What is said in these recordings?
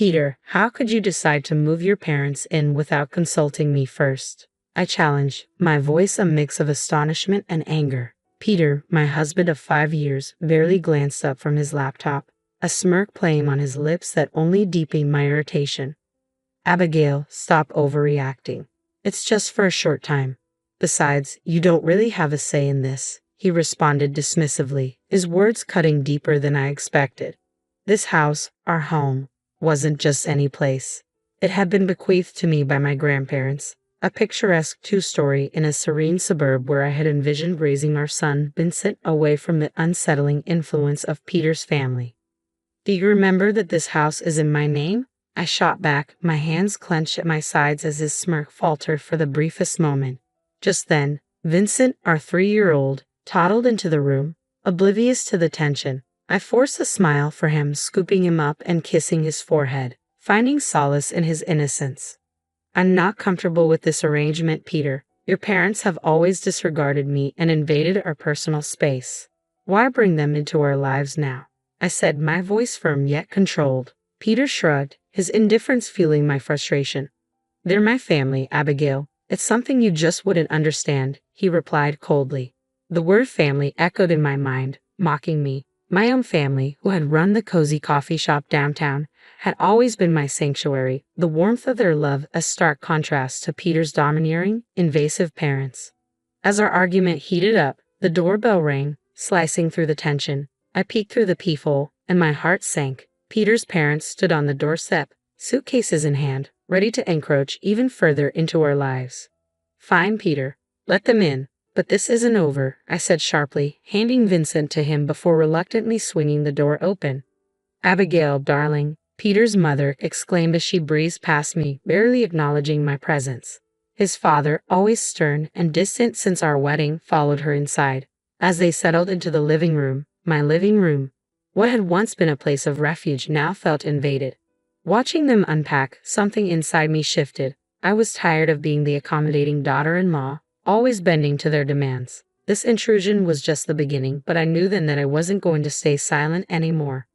Peter, how could you decide to move your parents in without consulting me first? I challenged, my voice a mix of astonishment and anger. Peter, my husband of 5 years, barely glanced up from his laptop, a smirk playing on his lips that only deepened my irritation. Abigail, stop overreacting. It's just for a short time. Besides, you don't really have a say in this, he responded dismissively, his words cutting deeper than I expected. This house, our home, wasn't just any place. It had been bequeathed to me by my grandparents, a picturesque two-story in a serene suburb where I had envisioned raising our son, Vincent, away from the unsettling influence of Peter's family. Do you remember that this house is in my name? I shot back, my hands clenched at my sides as his smirk faltered for the briefest moment. Just then, Vincent, our 3-year-old, toddled into the room, oblivious to the tension. I forced a smile for him, scooping him up and kissing his forehead, finding solace in his innocence. I'm not comfortable with this arrangement, Peter. Your parents have always disregarded me and invaded our personal space. Why bring them into our lives now? I said, my voice firm yet controlled. Peter shrugged, his indifference fueling my frustration. They're my family, Abigail. It's something you just wouldn't understand, he replied coldly. The word family echoed in my mind, mocking me. My own family, who had run the cozy coffee shop downtown, had always been my sanctuary, the warmth of their love a stark contrast to Peter's domineering, invasive parents. As our argument heated up, the doorbell rang, slicing through the tension. I peeked through the peephole, and my heart sank. Peter's parents stood on the doorstep, suitcases in hand, ready to encroach even further into our lives. Fine, Peter. Let them in. But this isn't over, I said sharply, handing Vincent to him before reluctantly swinging the door open. Abigail, darling, Peter's mother exclaimed as she breezed past me, barely acknowledging my presence. His father, always stern and distant since our wedding, followed her inside. As they settled into the living room, my living room, what had once been a place of refuge now felt invaded. Watching them unpack, something inside me shifted. I was tired of being the accommodating daughter-in-law, always bending to their demands. This intrusion was just the beginning, but I knew then that I wasn't going to stay silent anymore.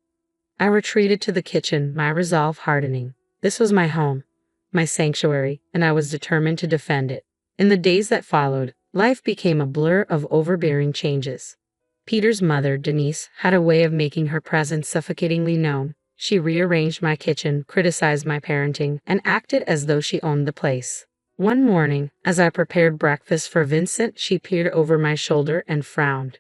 I retreated to the kitchen, my resolve hardening. This was my home, my sanctuary, and I was determined to defend it. In the days that followed, life became a blur of overbearing changes. Peter's mother, Denise, had a way of making her presence suffocatingly known. She rearranged my kitchen, criticized my parenting, and acted as though she owned the place. One morning, as I prepared breakfast for Vincent, she peered over my shoulder and frowned.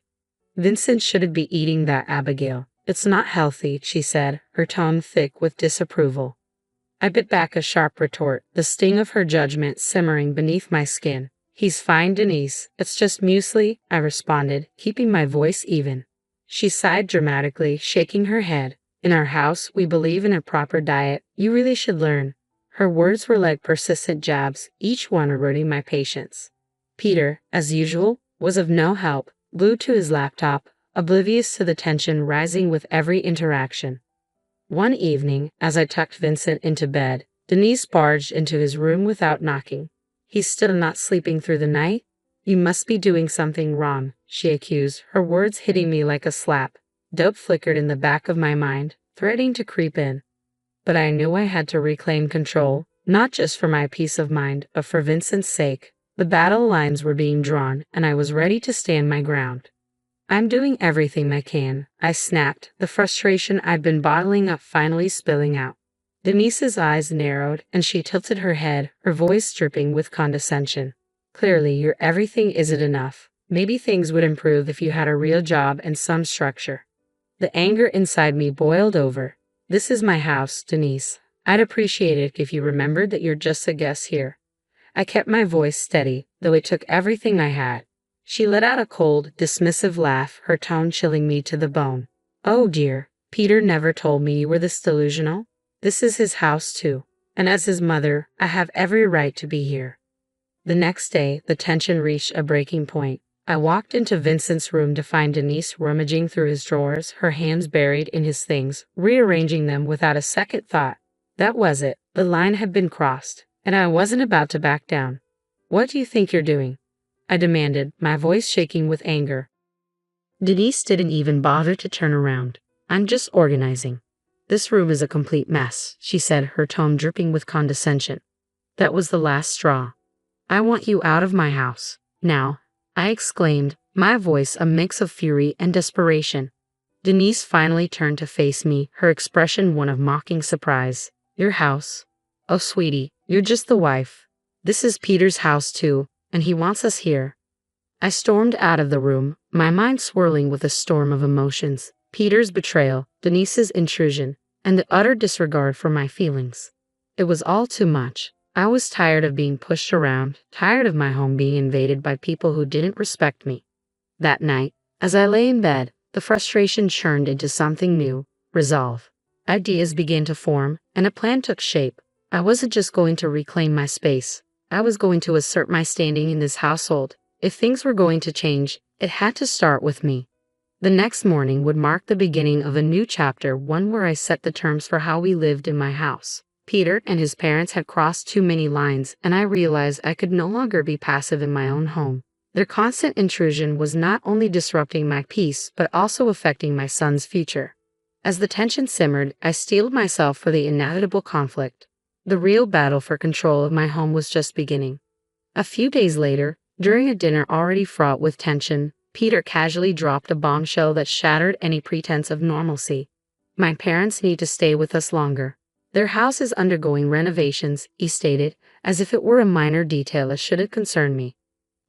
Vincent shouldn't be eating that, Abigail. It's not healthy, she said, her tone thick with disapproval. I bit back a sharp retort, the sting of her judgment simmering beneath my skin. He's fine, Denise. It's just muesli, I responded, keeping my voice even. She sighed dramatically, shaking her head. In our house, we believe in a proper diet. You really should learn. Her words were like persistent jabs, each one eroding my patience. Peter, as usual, was of no help, glued to his laptop, oblivious to the tension rising with every interaction. One evening, as I tucked Vincent into bed, Denise barged into his room without knocking. He's still not sleeping through the night? You must be doing something wrong, she accused, her words hitting me like a slap. Doubt flickered in the back of my mind, threatening to creep in. But I knew I had to reclaim control, not just for my peace of mind, but for Vincent's sake. The battle lines were being drawn, and I was ready to stand my ground. I'm doing everything I can, I snapped, the frustration I'd been bottling up finally spilling out. Denise's eyes narrowed, and she tilted her head, her voice dripping with condescension. Clearly, your everything isn't enough. Maybe things would improve if you had a real job and some structure. The anger inside me boiled over. This is my house, Denise. I'd appreciate it if you remembered that you're just a guest here. I kept my voice steady, though it took everything I had. She let out a cold, dismissive laugh, her tone chilling me to the bone. Oh dear, Peter never told me you were this delusional. This is his house too, and as his mother, I have every right to be here. The next day, the tension reached a breaking point. I walked into Vincent's room to find Denise rummaging through his drawers, her hands buried in his things, rearranging them without a second thought. That was it. The line had been crossed, and I wasn't about to back down. What do you think you're doing? I demanded, my voice shaking with anger. Denise didn't even bother to turn around. I'm just organizing. "This room is a complete mess," she said, her tone dripping with condescension. "That was the last straw. I want you out of my house. Now," I exclaimed, my voice a mix of fury and desperation. Denise finally turned to face me, her expression one of mocking surprise. "Your house? Oh, sweetie, you're just the wife. This is Peter's house too, and he wants us here." I stormed out of the room, my mind swirling with a storm of emotions. Peter's betrayal, Denise's intrusion, and the utter disregard for my feelings. It was all too much. I was tired of being pushed around, tired of my home being invaded by people who didn't respect me. That night, as I lay in bed, the frustration churned into something new, resolve. Ideas began to form, and a plan took shape. I wasn't just going to reclaim my space. I was going to assert my standing in this household. If things were going to change, it had to start with me. The next morning would mark the beginning of a new chapter, one where I set the terms for how we lived in my house. Peter and his parents had crossed too many lines, and I realized I could no longer be passive in my own home. Their constant intrusion was not only disrupting my peace, but also affecting my son's future. As the tension simmered, I steeled myself for the inevitable conflict. The real battle for control of my home was just beginning. A few days later, during a dinner already fraught with tension, Peter casually dropped a bombshell that shattered any pretense of normalcy. "My parents need to stay with us longer. Their house is undergoing renovations," he stated, as if it were a minor detail that shouldn't concern me.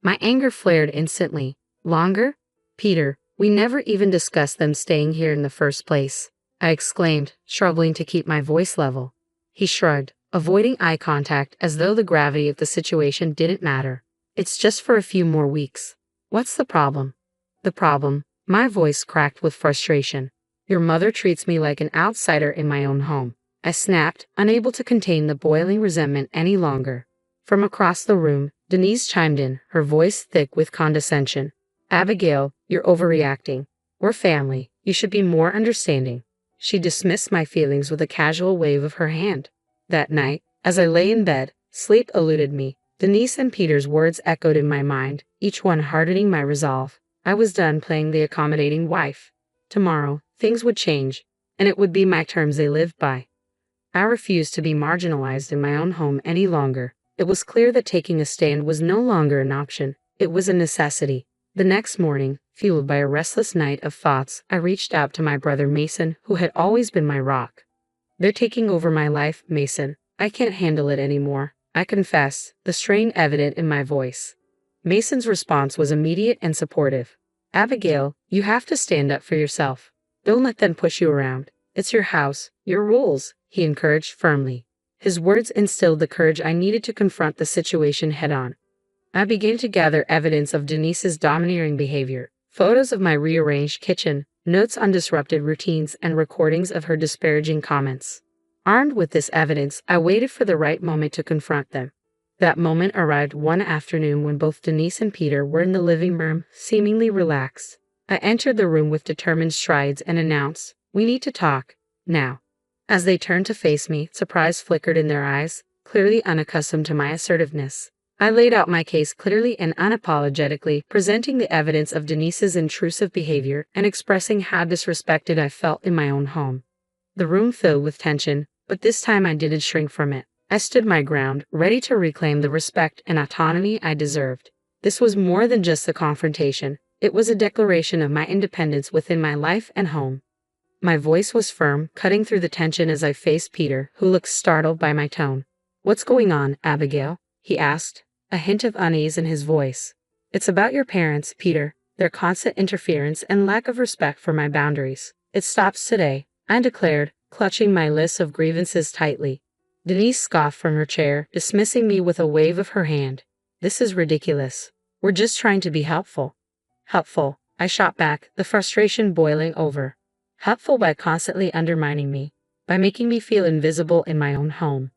My anger flared instantly. "Longer? Peter, we never even discussed them staying here in the first place," I exclaimed, struggling to keep my voice level. He shrugged, avoiding eye contact as though the gravity of the situation didn't matter. "It's just for a few more weeks." "What's the problem?" "The problem?" My voice cracked with frustration. "Your mother treats me like an outsider in my own home," I snapped, unable to contain the boiling resentment any longer. From across the room, Denise chimed in, her voice thick with condescension. "Abigail, you're overreacting. We're family. You should be more understanding." She dismissed my feelings with a casual wave of her hand. That night, as I lay in bed, sleep eluded me. Denise and Peter's words echoed in my mind, each one hardening my resolve. I was done playing the accommodating wife. Tomorrow, things would change, and it would be my terms they lived by. I refused to be marginalized in my own home any longer. It was clear that taking a stand was no longer an option. It was a necessity. The next morning, fueled by a restless night of thoughts, I reached out to my brother Mason, who had always been my rock. "They're taking over my life, Mason. I can't handle it anymore," I confessed, the strain evident in my voice. Mason's response was immediate and supportive. "Abigail, you have to stand up for yourself. Don't let them push you around. It's your house, your rules," he encouraged firmly. His words instilled the courage I needed to confront the situation head-on. I began to gather evidence of Denise's domineering behavior, photos of my rearranged kitchen, notes on disrupted routines, and recordings of her disparaging comments. Armed with this evidence, I waited for the right moment to confront them. That moment arrived one afternoon when both Denise and Peter were in the living room, seemingly relaxed. I entered the room with determined strides and announced, "We need to talk, now." As they turned to face me, surprise flickered in their eyes, clearly unaccustomed to my assertiveness. I laid out my case clearly and unapologetically, presenting the evidence of Denise's intrusive behavior and expressing how disrespected I felt in my own home. The room filled with tension, but this time I didn't shrink from it. I stood my ground, ready to reclaim the respect and autonomy I deserved. This was more than just a confrontation. It was a declaration of my independence within my life and home. My voice was firm, cutting through the tension as I faced Peter, who looked startled by my tone. "What's going on, Abigail?" he asked, a hint of unease in his voice. "It's about your parents, Peter, their constant interference and lack of respect for my boundaries. It stops today," I declared, clutching my list of grievances tightly. Denise scoffed from her chair, dismissing me with a wave of her hand. "This is ridiculous. We're just trying to be helpful." "Helpful," I shot back, the frustration boiling over. "Helpful by constantly undermining me, by making me feel invisible in my own home."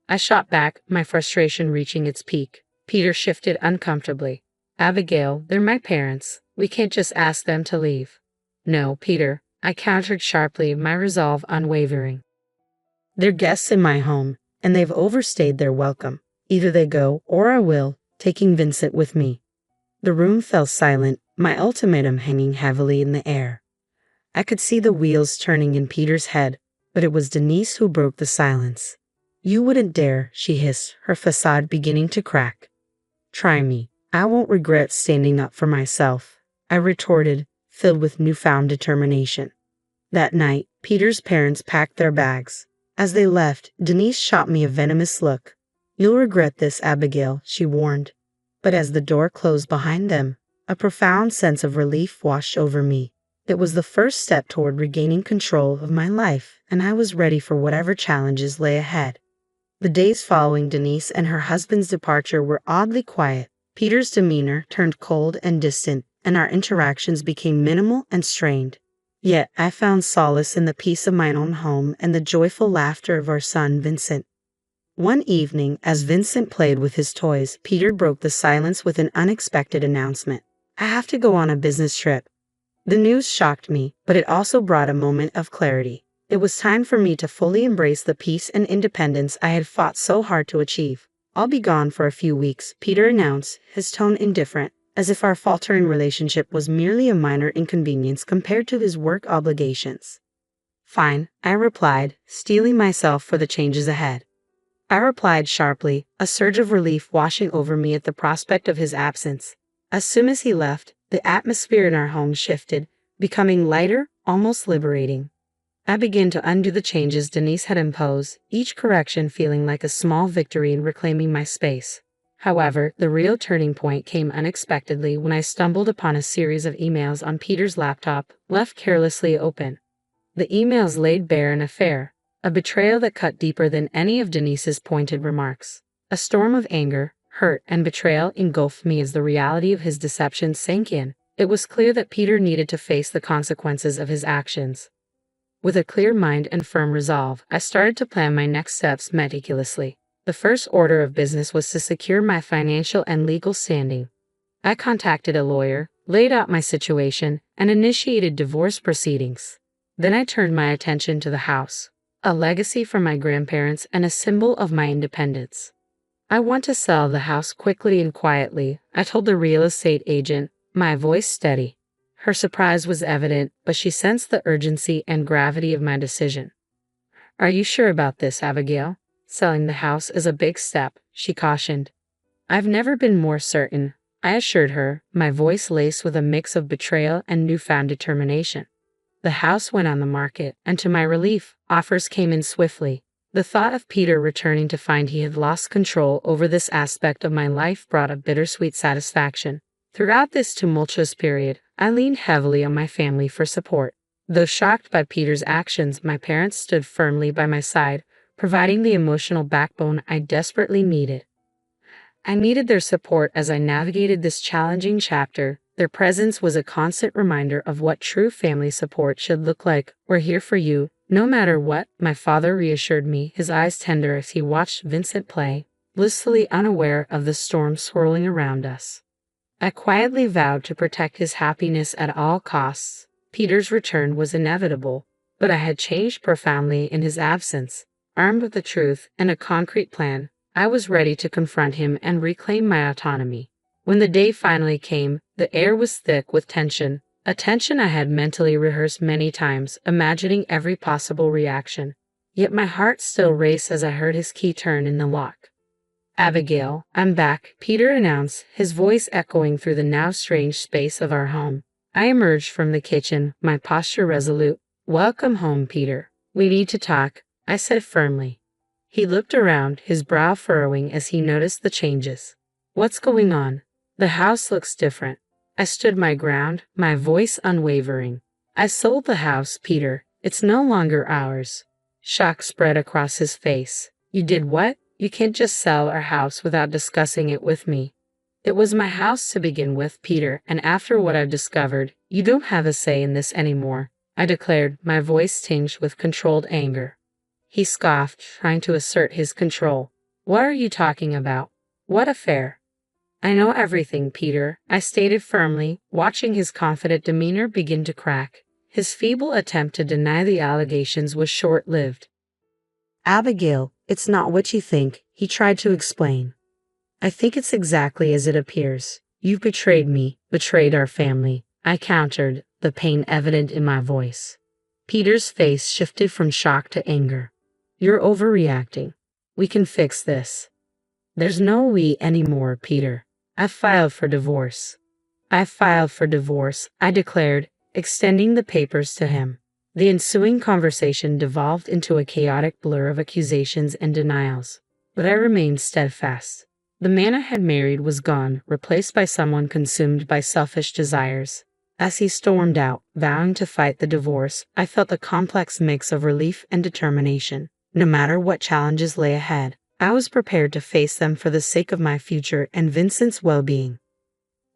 I shot back, my frustration reaching its peak. Peter shifted uncomfortably. "Abigail, they're my parents. We can't just ask them to leave." "No, Peter," I countered sharply, my resolve unwavering. "They're guests in my home, and they've overstayed their welcome. Either they go, or I will, taking Vincent with me." The room fell silent, my ultimatum hanging heavily in the air. I could see the wheels turning in Peter's head. But it was Denise who broke the silence. "You wouldn't dare," she hissed, her facade beginning to crack. "Try me. I won't regret standing up for myself," I retorted, filled with newfound determination. That night, Peter's parents packed their bags. As they left, Denise shot me a venomous look. "You'll regret this, Abigail," she warned. But as the door closed behind them, a profound sense of relief washed over me. It was the first step toward regaining control of my life, and I was ready for whatever challenges lay ahead. The days following Denise and her husband's departure were oddly quiet. Peter's demeanor turned cold and distant, and our interactions became minimal and strained. Yet I found solace in the peace of my own home and the joyful laughter of our son Vincent. One evening, as Vincent played with his toys, Peter broke the silence with an unexpected announcement. "I have to go on a business trip." The news shocked me, but it also brought a moment of clarity. It was time for me to fully embrace the peace and independence I had fought so hard to achieve. "I'll be gone for a few weeks," Peter announced, his tone indifferent, as if our faltering relationship was merely a minor inconvenience compared to his work obligations. "Fine," I replied, steeling myself for the changes ahead. I replied sharply, a surge of relief washing over me at the prospect of his absence. As soon as he left, the atmosphere in our home shifted, becoming lighter, almost liberating. I began to undo the changes Denise had imposed, each correction feeling like a small victory in reclaiming my space. However, the real turning point came unexpectedly when I stumbled upon a series of emails on Peter's laptop, left carelessly open. The emails laid bare an affair, a betrayal that cut deeper than any of Denise's pointed remarks. A storm of anger, hurt, and betrayal engulfed me as the reality of his deception sank in. It was clear that Peter needed to face the consequences of his actions. With a clear mind and firm resolve, I started to plan my next steps meticulously. The first order of business was to secure my financial and legal standing. I contacted a lawyer, laid out my situation, and initiated divorce proceedings. Then I turned my attention to the house, a legacy from my grandparents and a symbol of my independence. "I want to sell the house quickly and quietly," I told the real estate agent, my voice steady. Her surprise was evident, but she sensed the urgency and gravity of my decision. "Are you sure about this, Abigail? Selling the house is a big step," she cautioned. "I've never been more certain," I assured her, my voice laced with a mix of betrayal and newfound determination. The house went on the market, and to my relief, offers came in swiftly. The thought of Peter returning to find he had lost control over this aspect of my life brought a bittersweet satisfaction. Throughout this tumultuous period, I leaned heavily on my family for support. Though shocked by Peter's actions, my parents stood firmly by my side, providing the emotional backbone I desperately needed. I needed their support as I navigated this challenging chapter. Their presence was a constant reminder of what true family support should look like. "We're here for you, no matter what," my father reassured me, his eyes tender as he watched Vincent play, blissfully unaware of the storm swirling around us. I quietly vowed to protect his happiness at all costs. Peter's return was inevitable, but I had changed profoundly in his absence. Armed with the truth and a concrete plan, I was ready to confront him and reclaim my autonomy. When the day finally came, the air was thick with tension, a tension I had mentally rehearsed many times, imagining every possible reaction. Yet my heart still raced as I heard his key turn in the lock. "Abigail, I'm back," Peter announced, his voice echoing through the now strange space of our home. I emerged from the kitchen, my posture resolute. "Welcome home, Peter. We need to talk," I said firmly. He looked around, his brow furrowing as he noticed the changes. "What's going on? The house looks different." I stood my ground, my voice unwavering. "I sold the house, Peter. It's no longer ours." Shock spread across his face. "You did what? You can't just sell our house without discussing it with me." "It was my house to begin with, Peter, and after what I've discovered, you don't have a say in this anymore," I declared, my voice tinged with controlled anger. He scoffed, trying to assert his control. "What are you talking about? What affair?" "I know everything, Peter," I stated firmly, watching his confident demeanor begin to crack. His feeble attempt to deny the allegations was short-lived. "Abigail, it's not what you think," he tried to explain. "I think it's exactly as it appears. You've betrayed me, betrayed our family," I countered, the pain evident in my voice. Peter's face shifted from shock to anger. You're overreacting. We can fix this. There's no we anymore, Peter. I've filed for divorce. I filed for divorce, I declared, extending the papers to him. The ensuing conversation devolved into a chaotic blur of accusations and denials, but I remained steadfast. The man I had married was gone, replaced by someone consumed by selfish desires. As he stormed out, vowing to fight the divorce, I felt a complex mix of relief and determination. No matter what challenges lay ahead, I was prepared to face them for the sake of my future and Vincent's well-being.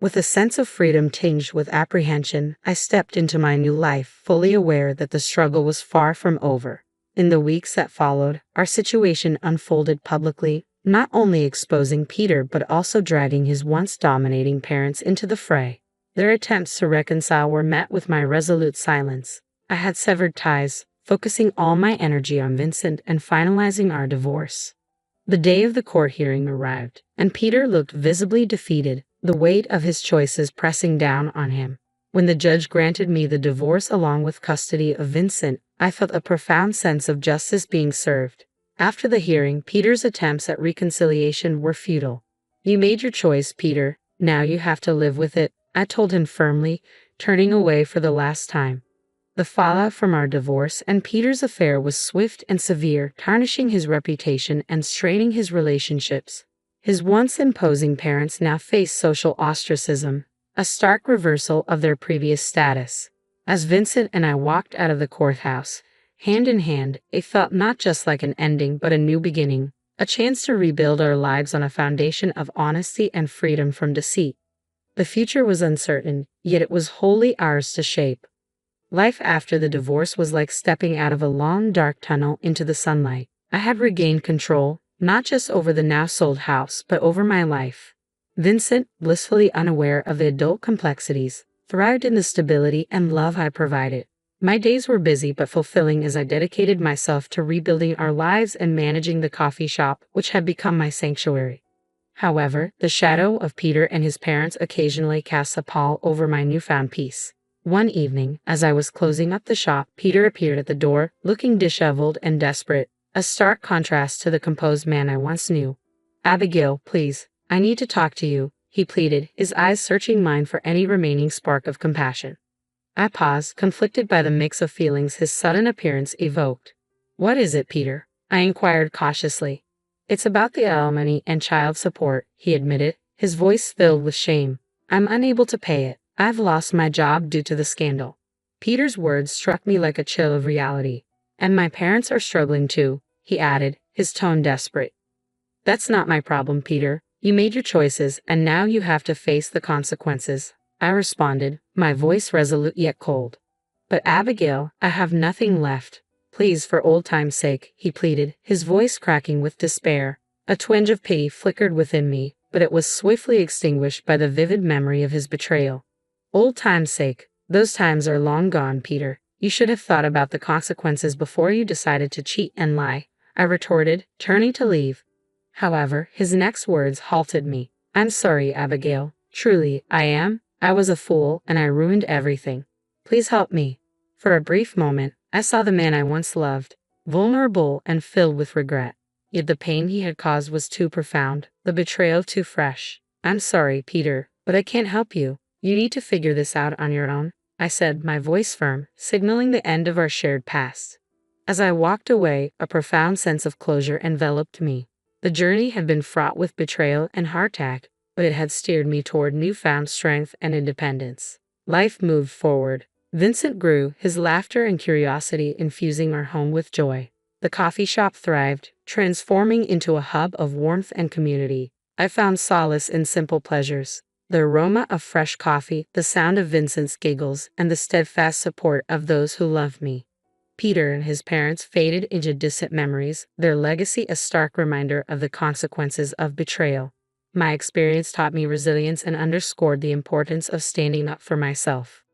With a sense of freedom tinged with apprehension, I stepped into my new life, fully aware that the struggle was far from over. In the weeks that followed, our situation unfolded publicly, not only exposing Peter but also dragging his once dominating parents into the fray. Their attempts to reconcile were met with my resolute silence. I had severed ties, focusing all my energy on Vincent and finalizing our divorce. The day of the court hearing arrived, and Peter looked visibly defeated, the weight of his choices pressing down on him. When the judge granted me the divorce along with custody of Vincent, I felt a profound sense of justice being served. After the hearing, Peter's attempts at reconciliation were futile. You made your choice, Peter. Now you have to live with it, I told him firmly, turning away for the last time. The fallout from our divorce and Peter's affair was swift and severe, tarnishing his reputation and straining his relationships. His once imposing parents now faced social ostracism, a stark reversal of their previous status. As Vincent and I walked out of the courthouse, hand in hand, it felt not just like an ending but a new beginning, a chance to rebuild our lives on a foundation of honesty and freedom from deceit. The future was uncertain, yet it was wholly ours to shape. Life after the divorce was like stepping out of a long, dark tunnel into the sunlight. I had regained control, not just over the now-sold house, but over my life. Vincent, blissfully unaware of the adult complexities, thrived in the stability and love I provided. My days were busy but fulfilling as I dedicated myself to rebuilding our lives and managing the coffee shop, which had become my sanctuary. However, the shadow of Peter and his parents occasionally cast a pall over my newfound peace. One evening, as I was closing up the shop, Peter appeared at the door, looking disheveled and desperate, a stark contrast to the composed man I once knew. Abigail, please, I need to talk to you, he pleaded, his eyes searching mine for any remaining spark of compassion. I paused, conflicted by the mix of feelings his sudden appearance evoked. What is it, Peter? I inquired cautiously. It's about the alimony and child support, he admitted, his voice filled with shame. I'm unable to pay it. I've lost my job due to the scandal. Peter's words struck me like a chill of reality. And my parents are struggling too, he added, his tone desperate. That's not my problem, Peter. You made your choices, and now you have to face the consequences, I responded, my voice resolute yet cold. But Abigail, I have nothing left. Please, for old time's sake, he pleaded, his voice cracking with despair. A twinge of pity flickered within me, but it was swiftly extinguished by the vivid memory of his betrayal. Old time's sake, those times are long gone, Peter. You should have thought about the consequences before you decided to cheat and lie, I retorted, turning to leave. However, his next words halted me. I'm sorry, Abigail. Truly, I am. I was a fool, and I ruined everything. Please help me. For a brief moment, I saw the man I once loved, vulnerable and filled with regret. Yet the pain he had caused was too profound, the betrayal too fresh. I'm sorry, Peter, but I can't help you. You need to figure this out on your own, I said, my voice firm, signaling the end of our shared past. As I walked away, a profound sense of closure enveloped me. The journey had been fraught with betrayal and hardtack, but it had steered me toward newfound strength and independence. Life moved forward. Vincent grew, his laughter and curiosity infusing our home with joy. The coffee shop thrived, transforming into a hub of warmth and community. I found solace in simple pleasures. The aroma of fresh coffee, the sound of Vincent's giggles, and the steadfast support of those who loved me. Peter and his parents faded into distant memories, their legacy a stark reminder of the consequences of betrayal. My experience taught me resilience and underscored the importance of standing up for myself.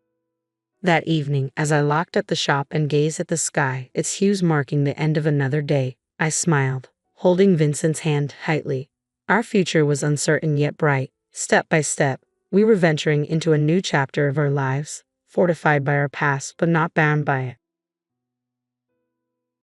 That evening, as I locked up the shop and gazed at the sky, its hues marking the end of another day, I smiled, holding Vincent's hand tightly. Our future was uncertain yet bright. Step by step, we were venturing into a new chapter of our lives, fortified by our past but not bound by it.